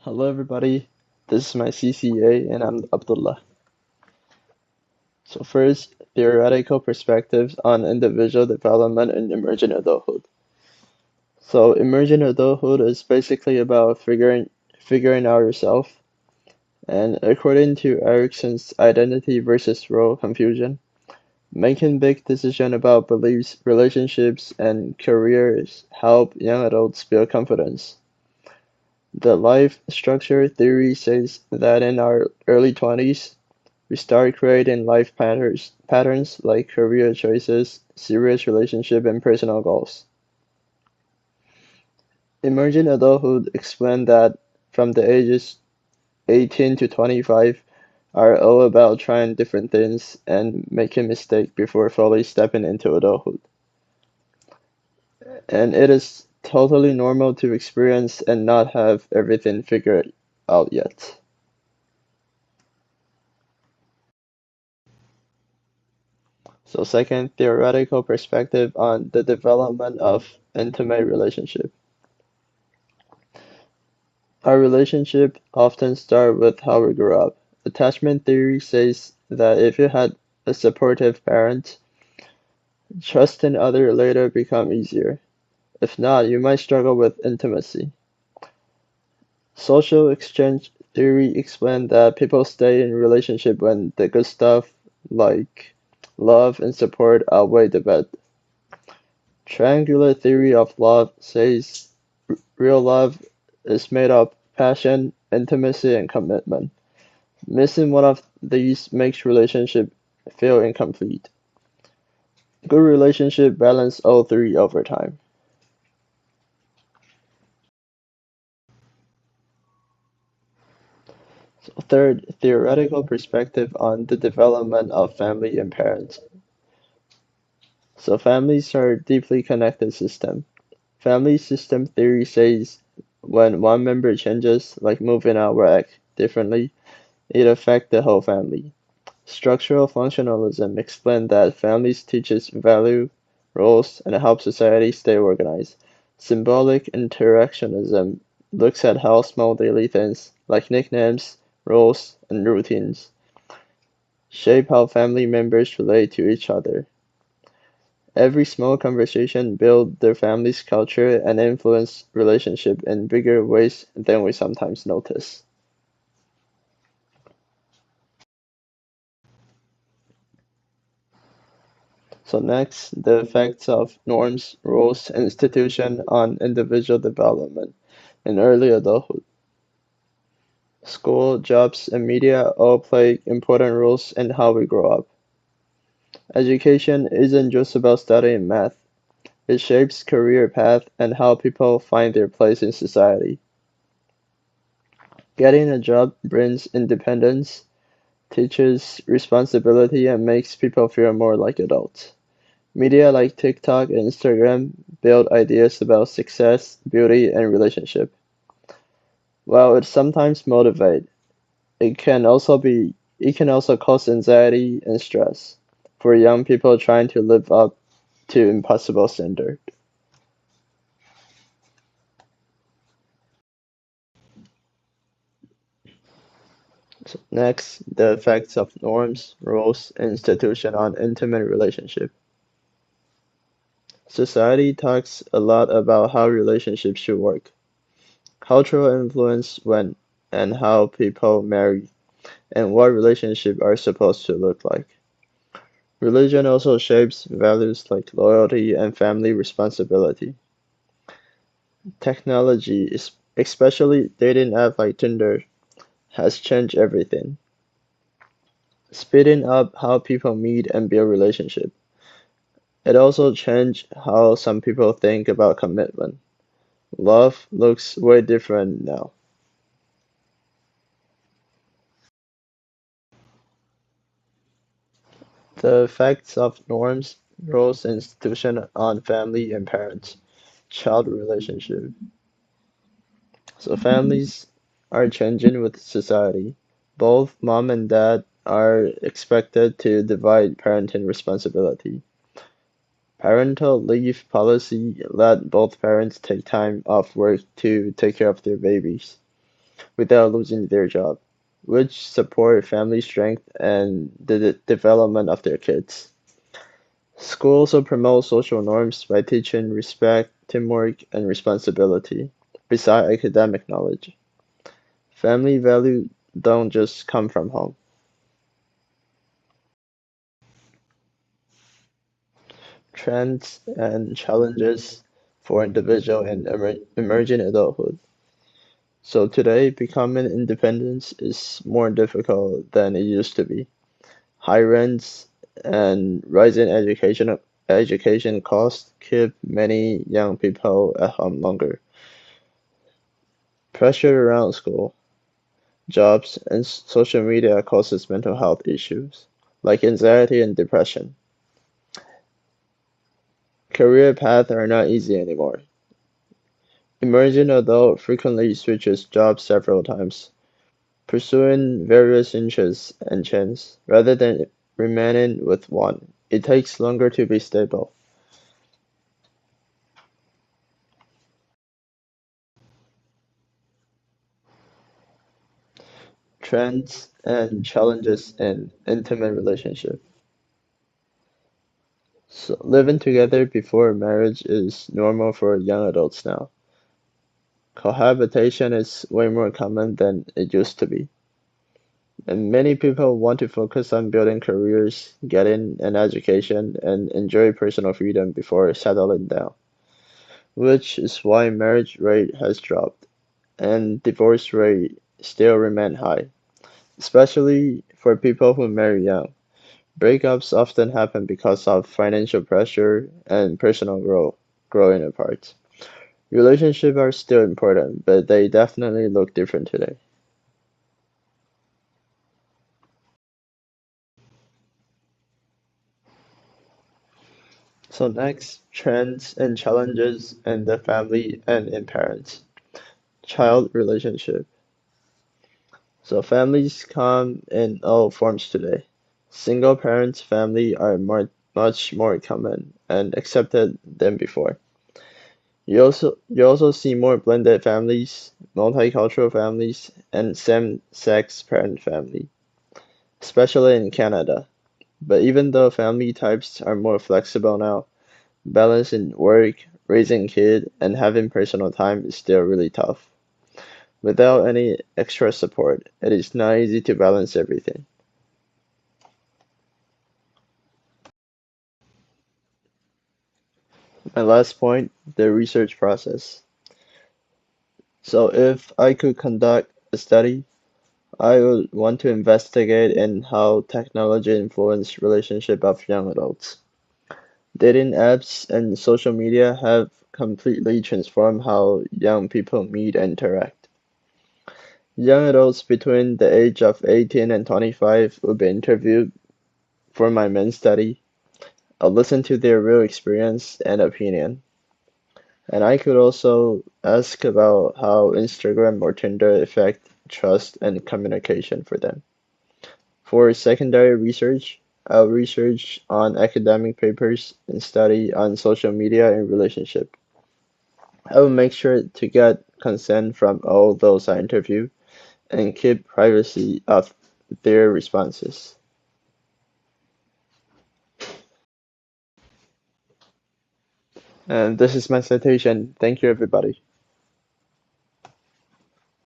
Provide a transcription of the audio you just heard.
Hello everybody, this is my CCA and I'm Abdullah. So first, theoretical perspectives on individual development and emergent adulthood. So emergent adulthood is basically about figuring out yourself. And according to Erickson's identity versus role confusion, making big decisions about beliefs, relationships, and careers help young adults build confidence. The life structure theory says that in our early 20s, we start creating life patterns like career choices, serious relationship, and personal goals. Emerging adulthood explained that from the ages 18 to 25 are all about trying different things and making mistakes before fully stepping into adulthood. And it is totally normal to experience and not have everything figured out yet. So second, theoretical perspective on the development of intimate relationship. Our relationship often start with how we grew up. Attachment theory says that if you had a supportive parent, trust in others later become easier. If not, you might struggle with intimacy. Social exchange theory explains that people stay in relationship when the good stuff like love and support outweigh the bad. Triangular theory of love says real love is made of passion, intimacy, and commitment. Missing one of these makes relationship feel incomplete. Good relationship balance all three over time. So third, theoretical perspective on the development of family and parents. So families are deeply connected system. Family system theory says when one member changes, like moving out or act differently, it affects the whole family. Structural functionalism explains that families teaches value, roles, and help society stay organized. Symbolic interactionism looks at how small daily things, like nicknames, roles, and routines, shape how family members relate to each other. Every small conversation builds their family's culture and influence relationship in bigger ways than we sometimes notice. So next, the effects of norms, rules, and institution on individual development in early adulthood. School, jobs, and media all play important roles in how we grow up. Education isn't just about studying math. It shapes career path and how people find their place in society. Getting a job brings independence, teaches responsibility, and makes people feel more like adults. Media like TikTok and Instagram build ideas about success, beauty, and relationship. While it sometimes motivates, it can also cause anxiety and stress for young people trying to live up to impossible standard. So next, the effects of norms, rules, and institution on intimate relationship. Society talks a lot about how relationships should work. Cultural influence when and how people marry and what relationships are supposed to look like. Religion also shapes values like loyalty and family responsibility. Technology, especially dating apps like Tinder, has changed everything, speeding up how people meet and build relationships. It also changed how some people think about commitment. Love looks way different now. The effects of norms, roles, and institutions on family and parents, child relationship. So families are changing with society. Both mom and dad are expected to divide parenting responsibility. Parental leave policy let both parents take time off work to take care of their babies. without losing their job, which support family strength and the development of their kids. School also promotes social norms by teaching respect, teamwork, and responsibility, beside academic knowledge. Family value don't just come from home. Trends and challenges for individual and emerging adulthood. So today, becoming independent is more difficult than it used to be. High rents and rising education costs keep many young people at home longer. Pressure around school, jobs, and social media causes mental health issues like anxiety and depression. Career paths are not easy anymore. Emerging adult frequently switches jobs several times, pursuing various interests and chance rather than remaining with one. It takes longer to be stable. Trends and challenges in intimate relationship. So living together before marriage is normal for young adults now. Cohabitation is way more common than it used to be. And many people want to focus on building careers, getting an education, and enjoy personal freedom before settling down, which is why marriage rate has dropped and divorce rate still remain high, especially for people who marry young. Breakups often happen because of financial pressure and personal growth growing apart. Relationships are still important, but they definitely look different today. So next, trends and challenges in the family and in parents. Child relationship. So families come in all forms today. Single parents family are much more common and accepted than before. You also see more blended families, multicultural families, and same-sex parent family, especially in Canada. But even though family types are more flexible now, balancing work, raising kid, and having personal time is still really tough. Without any extra support, it is not easy to balance everything. My last point, the research process. So if I could conduct a study, I would want to investigate in how technology influence relationship of young adults. Dating apps and social media have completely transformed how young people meet and interact. Young adults between the age of 18 and 25 will be interviewed for my main study. I'll listen to their real experience and opinion. And I could also ask about how Instagram or Tinder affect trust and communication for them. For secondary research, I'll research on academic papers and study on social media and relationship. I will make sure to get consent from all those I interview and keep privacy of their responses. And this is my citation. Thank you, everybody.